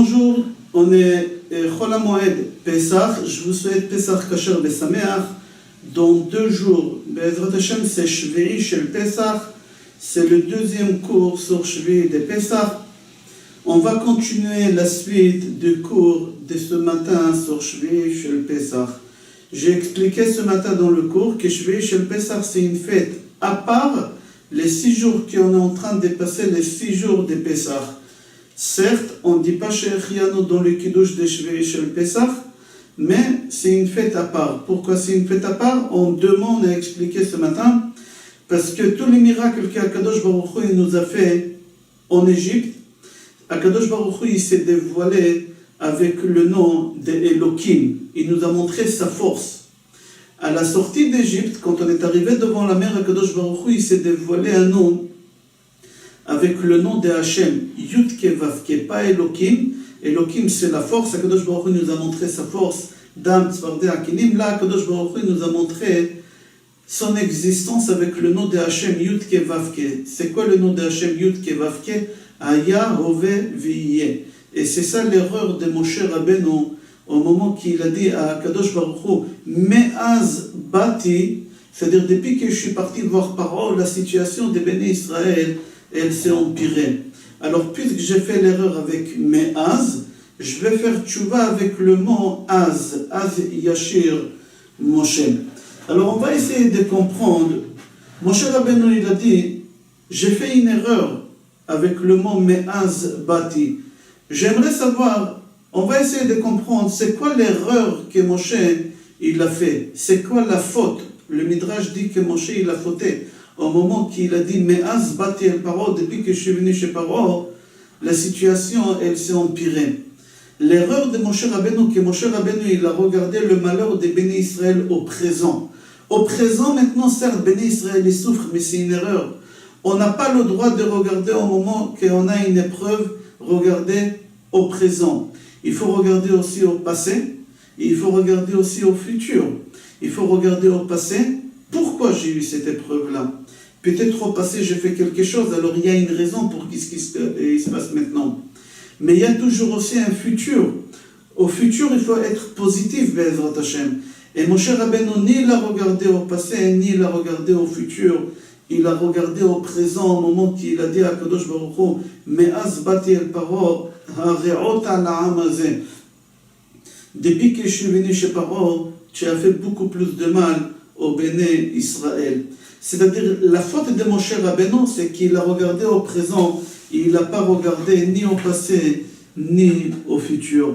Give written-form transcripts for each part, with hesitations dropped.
Bonjour, on est Chol HaMoed Pesach. Je vous souhaite Pesach Kasher Besameach. Dans 2 jours, Be'ezrat Hashem, c'est Shvi'i Shel Pesach. C'est le 2e cours sur Shvi'i de Pesach. On va continuer la suite du cours de ce matin sur Shvi'i Shel Pesach. J'ai expliqué ce matin dans le cours que Shvi'i Shel Pesach, c'est une fête à part les 6 jours qu'on est en train de passer, les 6 jours de Pesach. Certes, on ne dit pas Shechianu dans le Kiddush de Shvi'i Shel Pesach, mais c'est une fête à part. Pourquoi c'est une fête à part? On demande à expliquer ce matin, parce que tous les miracles qu'Akadosh Baruch Hu il nous a fait en Égypte, Akadosh Baruch Hu il s'est dévoilé avec le nom d'Elohim. Il nous a montré sa force. À la sortie d'Égypte, quand on est arrivé devant la mer, Akadosh Baruch Hu il s'est dévoilé un nom avec le nom de Hachem, Yud-Ke Vav-Ke, pas Elohim. Elohim c'est la force, Akadosh Baruch Hu nous a montré sa force, Dam Tzvardeh Akinim. Là, Akadosh Baruch Hu nous a montré son existence avec le nom de Hachem, Yud-Ke Vav-Ke. C'est quoi le nom de Hachem, Yud-Ke Vav-Ke? Aya, Hove, Viye. Et c'est ça l'erreur de Moshe Rabbeinu, au moment qu'il a dit à Akadosh Baruch Hu, Me'az Bati, c'est-à-dire depuis que je suis parti voir Paro, la situation des Béné Israël, elle s'est empirée. Alors, puisque j'ai fait l'erreur avec Me'az, je vais faire tchouva avec le mot Az, Az Yashir Moshe. Alors, on va essayer de comprendre. Moshe Rabbeinu, il a dit, j'ai fait une erreur avec le mot Me'az Bati. J'aimerais savoir, on va essayer de comprendre, c'est quoi l'erreur que Moshe, il a fait? C'est quoi la faute? Le Midrash dit que Moshe, il a fauté. Au moment qu'il a dit Me'az Bati el Paro, depuis que je suis venu chez Paro, la situation, elle s'est empirée. L'erreur de Moshe Rabbeinu, que Moshe Rabbeinu, il a regardé le malheur des Béné Israël au présent. Au présent, maintenant, certes, Béné Israël, ils souffrent, mais c'est une erreur. On n'a pas le droit de regarder au moment qu'on a une épreuve, regarder au présent. Il faut regarder aussi au passé, et il faut regarder aussi au futur. Il faut regarder au passé, pourquoi j'ai eu cette épreuve-là? Peut-être au passé, j'ai fait quelque chose, alors il y a une raison pour ce qui se passe maintenant. Mais il y a toujours aussi un futur. Au futur, il faut être positif, Be'ezrat Hashem. Et Moshe Rabbeinu, ni il a regardé au passé, ni il a regardé au futur. Il a regardé au présent, au moment qu'il a dit à Kadosh Baruch Hu, Me'az Bati el Paro, Ha're'ot ha'am hazeh. Depuis que je suis venu chez Paro, tu as fait beaucoup plus de mal au Béné Israël. C'est-à-dire, la faute de Moshe Rabbeinu, c'est qu'il a regardé au présent, il n'a pas regardé ni au passé, ni au futur.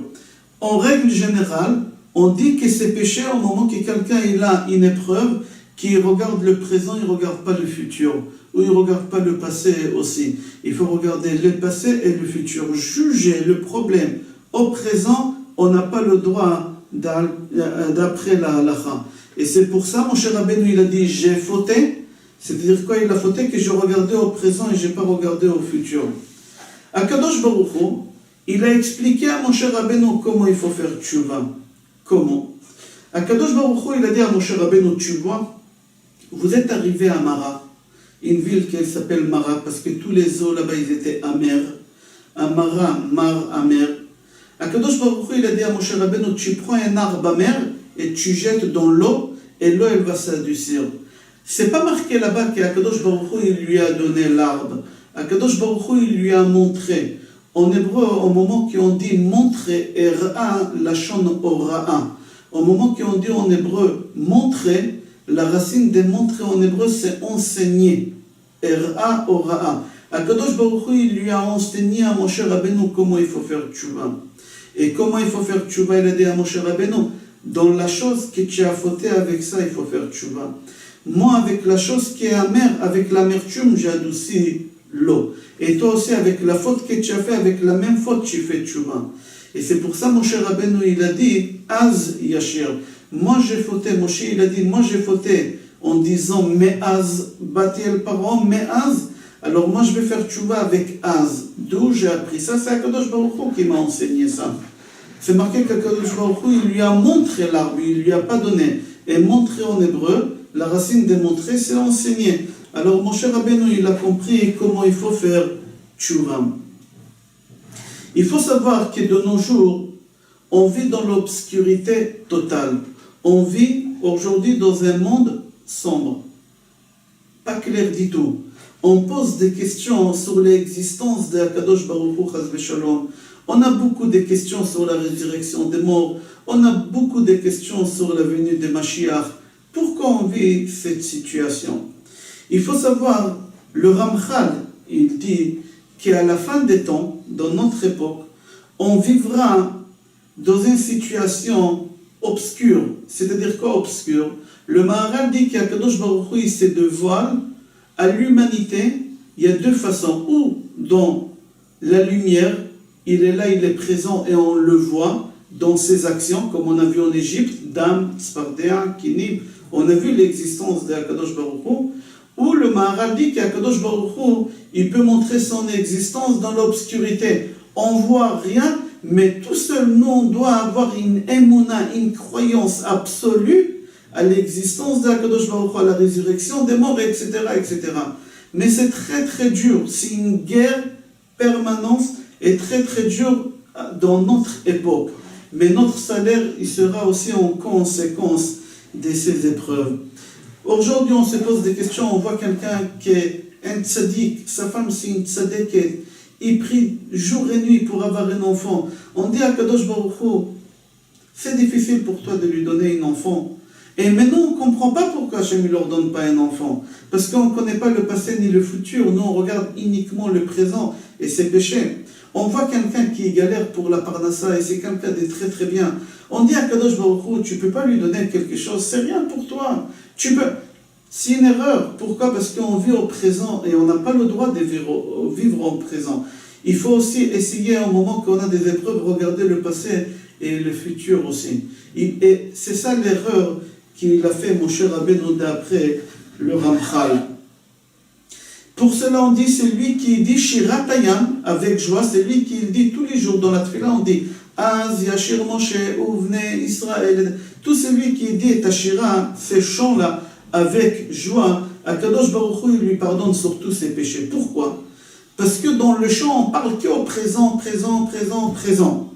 En règle générale, on dit que c'est péché au moment que quelqu'un il a une épreuve, qu'il regarde le présent, il ne regarde pas le futur, ou il ne regarde pas le passé aussi. Il faut regarder le passé et le futur. Juger le problème au présent, on n'a pas le droit d'après la halakha. Et c'est pour ça, Moshe Rabbeinu, il a dit, j'ai fauté. C'est-à-dire quoi? Il a fauté que je regardais au présent et je n'ai pas regardé au futur. Akadosh Baruch Hu, il a expliqué à Moshe Rabbeinu comment il faut faire tchouva. Comment? Akadosh Baruch Hu, il a dit à Moshe Rabbeinu, tu vois, vous êtes arrivé à Mara, une ville qui s'appelle Mara, parce que tous les eaux là-bas, ils étaient amers. À Mara, mar, amer. Akadosh Baruch Hu, il a dit à Moshe Rabbeinu, tu prends un arbre amer et tu jettes dans l'eau, et l'eau, elle va s'adoucir. C'est pas marqué là-bas qu'Akadosh Baruch Hu, il lui a donné l'arbre. Akadosh Baruch Hu, il lui a montré. En hébreu, au moment qu'on dit montrer, Ra'a, la shon ora'a. Au moment qu'on dit en hébreu montrer, la racine de montrer en hébreu, c'est enseigner. Ra'a, ora'a. Akadosh Baruch Hu, il lui a enseigné à Moshe Rabbeinu comment il faut faire tchouva. Et comment il faut faire tchouva, il a dit à Moshe Rabbeinu, dans la chose que tu as fauté avec ça, il faut faire tchouva. Moi, avec la chose qui est amère, avec l'amertume, j'ai adouci l'eau. Et toi aussi, avec la faute que tu as fait, avec la même faute, tu fais tchouva. Et c'est pour ça, Moshe Rabbeinu, il a dit, Az Yashir. Moi, j'ai fauté. Moshe, il a dit, moi, j'ai fauté en disant, Me'az, Bati el Paro, Me'az. Alors, moi, je vais faire tchouva avec Az. D'où j'ai appris ça? C'est Akadosh Baruch Hu qui m'a enseigné ça. C'est marqué qu'Akadosh Baruch Hu, il lui a montré l'arbre, il lui a pas donné. Et montrer en hébreu, la racine de montrer, c'est enseigner. Alors Moshe Rabbeinu, il a compris comment il faut faire tchouva. Il faut savoir que de nos jours, on vit dans l'obscurité totale. On vit aujourd'hui dans un monde sombre, pas clair du tout. On pose des questions sur l'existence de Akadosh Baruch Hu, Chas v'Shalom. On a beaucoup de questions sur la résurrection des morts. On a beaucoup de questions sur la venue de Mashiach. Pourquoi on vit cette situation? Il faut savoir, le Ramchal, il dit qu'à la fin des temps, dans notre époque, on vivra dans une situation obscure. C'est-à-dire quoi obscure? Le Maharal dit qu'Akadosh Baruch Hu, il se dévoile à l'humanité. Il y a deux façons. Ou dans la lumière, il est là, il est présent et on le voit dans ses actions, comme on a vu en Égypte, Dam, Tzfardea, Kinib, on a vu l'existence d'Akadosh Baruch Hu. Ou le Maharal dit qu'Akadosh Baruch Hu, il peut montrer son existence dans l'obscurité. On ne voit rien, mais tout seul, nous, on doit avoir une émouna, une croyance absolue à l'existence d'Akadosh Baruch Hu, à la résurrection des morts, etc., etc. Mais c'est très très dur, c'est une guerre permanente et très très dure dans notre époque. Mais notre salaire, il sera aussi en conséquence de ces épreuves. Aujourd'hui, on se pose des questions, on voit quelqu'un qui est un tzaddik, sa femme c'est une tzaddiket, il prie jour et nuit pour avoir un enfant. On dit à Kadosh Baruch Hu, c'est difficile pour toi de lui donner un enfant. Et maintenant, on ne comprend pas pourquoi Hachem ne leur donne pas un enfant. Parce qu'on ne connaît pas le passé ni le futur. Nous, on regarde uniquement le présent et ses péchés. On voit quelqu'un qui galère pour la parnassa et c'est quelqu'un de très très bien. On dit à Kadosh Baruch Hu, tu ne peux pas lui donner quelque chose, c'est rien pour toi. Tu peux. C'est une erreur. Pourquoi? Parce qu'on vit au présent et on n'a pas le droit de vivre au présent. Il faut aussi essayer, au moment qu'on a des épreuves, regarder le passé et le futur aussi. Et c'est ça l'erreur qu'il a fait Moshe Rabbeinu d'après le Ramchal. Pour cela, on dit, c'est lui qui dit Shiratayam avec joie, c'est lui qui dit tous les jours dans la Tfila, on dit Az Yashir Moshe Uvne Israël. Tout celui qui dit Tashira, ces chants-là, avec joie, Akadosh Baruch Hu, il lui pardonne sur tous ses péchés. Pourquoi? Parce que dans le chant, on parle qu'au présent, présent, présent, présent.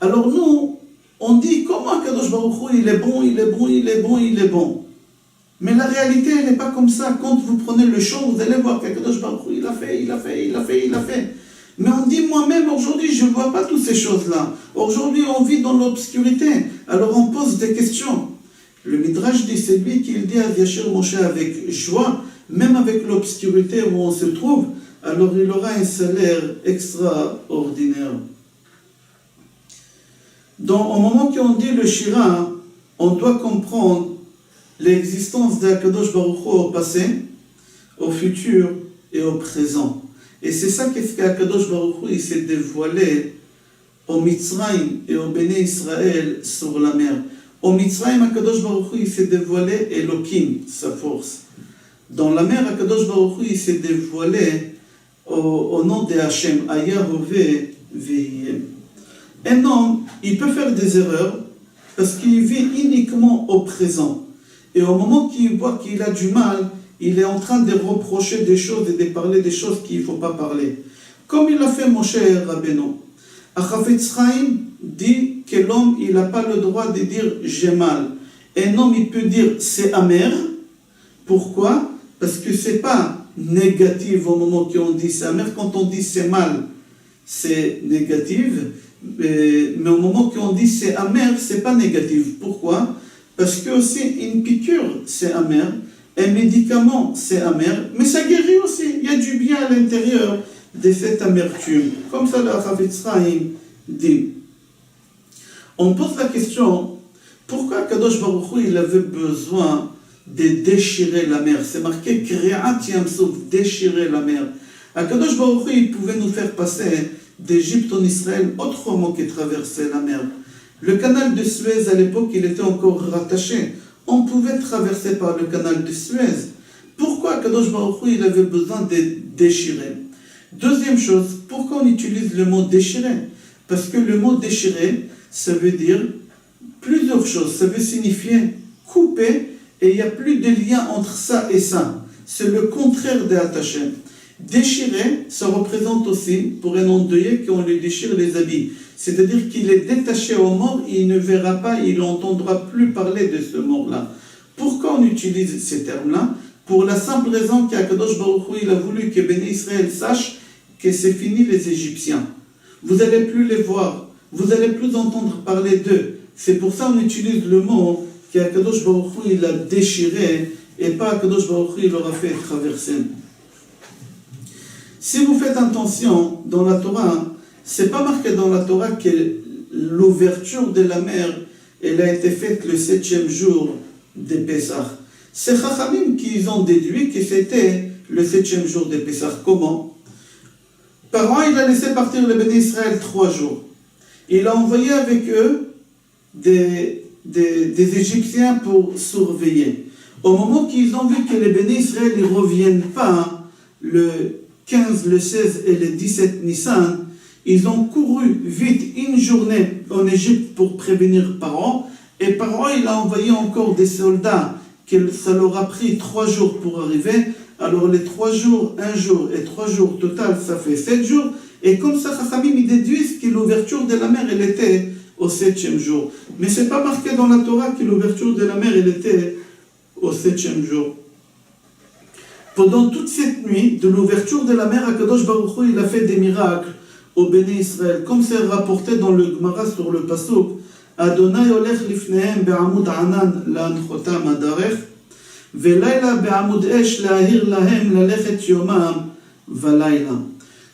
Alors nous, on dit comment Akadosh Baruch Hu, il est bon, il est bon, il est bon, il est bon. Mais la réalité, elle n'est pas comme ça. Quand vous prenez le chant, vous allez voir qu'Akadosh Baruch Hu, il a fait, il a fait, il a fait, il a fait. Mais on dit, moi-même, aujourd'hui, je ne vois pas toutes ces choses-là. Aujourd'hui, on vit dans l'obscurité. Alors on pose des questions. Le Midrash dit, c'est lui qui dit à Yashir Moshe avec joie, même avec l'obscurité où on se trouve, alors il aura un salaire extraordinaire. Donc, au moment qu'on dit le Shira, on doit comprendre l'existence d'Akadosh Baruch Hu au passé, au futur et au présent. Et c'est ça qu'est-ce qu'Akadosh Baruch Hu s'est dévoilé au Mitzrayim et au Béné Israël sur la mer. Au Mitzrayim, Akadosh Baruch Hu s'est dévoilé Elohim, sa force. Dans la mer, Akadosh Baruch Hu s'est dévoilé au nom de Hachem, Ayahoveh Veyem. Un homme, il peut faire des erreurs parce qu'il vit uniquement au présent. Et au moment qu'il voit qu'il a du mal, il est en train de reprocher des choses et de parler des choses qu'il ne faut pas parler. Comme il a fait Moshe Rabbeinu. Chafetz Chaim dit que l'homme, il n'a pas le droit de dire j'ai mal. Un homme, il peut dire c'est amer. Pourquoi? Parce que ce n'est pas négatif au moment qu'on dit c'est amer. Quand on dit c'est mal, c'est négatif. Mais au moment qu'on dit c'est amer, ce n'est pas négatif. Pourquoi? Parce que aussi une piqûre, c'est amer. Un médicament, c'est amer. Mais ça guérit aussi. Il y a du bien à l'intérieur de cette amertume. Comme ça, le Chafetz Chaim dit. On pose la question, pourquoi Kadosh Baruch Hu, il avait besoin de déchirer la mer? C'est marqué Kriat Yamsuf, déchirer la mer. Kadosh Baruch Hu, il pouvait nous faire passer d'Égypte en Israël autrement que traverser la mer. Le canal de Suez, à l'époque, il était encore rattaché. On pouvait traverser par le canal de Suez. Pourquoi Kadosh Baruch Hu, il avait besoin de déchirer? Deuxième chose, pourquoi on utilise le mot déchirer? Parce que le mot déchirer, ça veut dire plusieurs choses. Ça veut signifier couper et il n'y a plus de lien entre ça et ça. C'est le contraire de attacher. Déchirer, ça représente aussi, pour un endeuillé, qu'on lui déchire les habits. C'est-à-dire qu'il est détaché au mort, il ne verra pas, il n'entendra plus parler de ce mort-là. Pourquoi on utilise ces termes-là? Pour la simple raison qu'Akadosh Baruch Hu, il a voulu que Béné Israël sache que c'est fini les Égyptiens. Vous n'allez plus les voir, vous n'allez plus entendre parler d'eux. C'est pour ça qu'on utilise le mot qu'Akadosh Baruch Hu, il a déchiré, et pas Akadosh Baruch Hu, il aura fait traverser. Si vous faites attention, dans la Torah, c'est pas marqué dans la Torah que l'ouverture de la mer, elle a été faite le 7e jour de Pessah. C'est Chachamim qui ont déduit que c'était le 7e jour de Pessah. Comment? Par an, il a laissé partir le Béné Israël 3 jours. Il a envoyé avec eux des Égyptiens pour surveiller. Au moment qu'ils ont vu que les Béné Israël ne reviennent pas, le 15, le 16 et le 17 Nissan, ils ont couru vite une journée en Égypte pour prévenir Paro, et Paro, il a envoyé encore des soldats, que ça leur a pris 3 jours pour arriver. Alors les 3 jours, 1 jour et 3 jours total, ça fait 7 jours, et comme ça, Chachamim, ils déduisent que l'ouverture de la mer, elle était au 7e jour. Mais ce n'est pas marqué dans la Torah que l'ouverture de la mer, elle était au 7e jour. Pendant toute cette nuit, de l'ouverture de la mer, Akadosh Baruch Hu, il a fait des miracles au Béné Israël. Comme c'est rapporté dans le Gemara sur le Pasuk, Adonai olech lifnehem be'amud anan la'anchotam adarech, ve'layla be'amud esh la'ahir lahem lalechet yomam va'layla.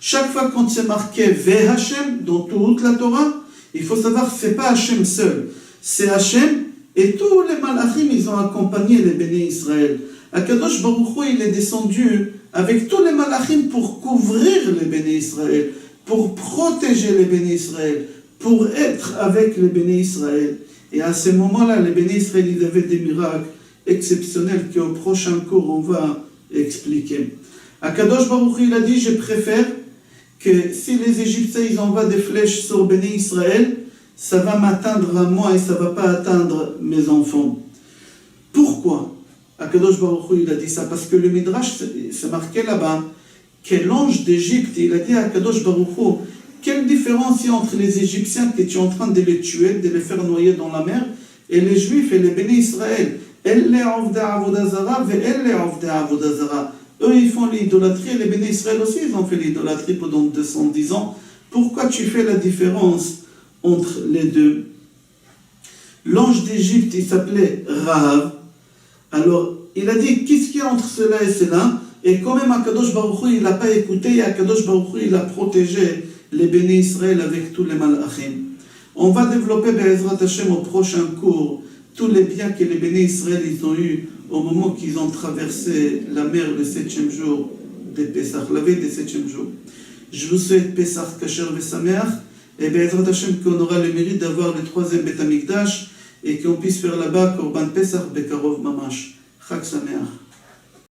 Chaque fois quand c'est marqué Ve'Hashem dans toute la Torah, il faut savoir que ce n'est pas Hachem seul, c'est Hachem et tous les malachim, ils ont accompagné les Béné Israël. Akadosh Baruch Hu, il est descendu avec tous les malachim pour couvrir les Béné Israël, pour protéger les Béné Israël, pour être avec les Béné Israël. Et à ce moment-là, les Béné Israël, ils avaient des miracles exceptionnels qu'au prochain cours, on va expliquer. Akadosh Baruch Hu, il a dit, je préfère que si les Égyptiens, ils envoient des flèches sur Béné Israël, ça va m'atteindre à moi et ça ne va pas atteindre mes enfants. Pourquoi? Akadosh Baruch Hu, il a dit ça parce que le Midrash, c'est marqué là-bas, que l'ange d'Égypte, il a dit à Akadosh Baruch Hu, quelle différence il y a entre les Égyptiens que tu es en train de les tuer, de les faire noyer dans la mer, et les Juifs et les Béné Israël. Elle les Ovdei Avodah Zara, et elle les Ovdei Avodah Zara. Eux, ils font l'idolâtrie, et les Béné Israël aussi, ils ont fait l'idolâtrie pendant 210 ans. Pourquoi tu fais la différence entre les deux? L'ange d'Égypte, il s'appelait Rahav. Alors, il a dit, qu'est-ce qu'il y a entre cela et cela? Et quand même, Akadosh Baruch Hu, il n'a pas écouté, et Akadosh Baruch Hu, il a protégé les Béné Israël avec tous les malachim. On va développer, Be'ezrat Hashem, au prochain cours, tous les biens que les Béné Israël, ils ont eu au moment qu'ils ont traversé la mer le 7e jour de Pessah, la veille du 7e jour. Je vous souhaite Pessah Kasher Vesameach, et Be'ezrat Hashem, qu'on aura le mérite d'avoir le 3e Beth Amikdash, et qu'on puisse faire là-bas Korban Pessah Bekarov Mamash. Chag Sameach.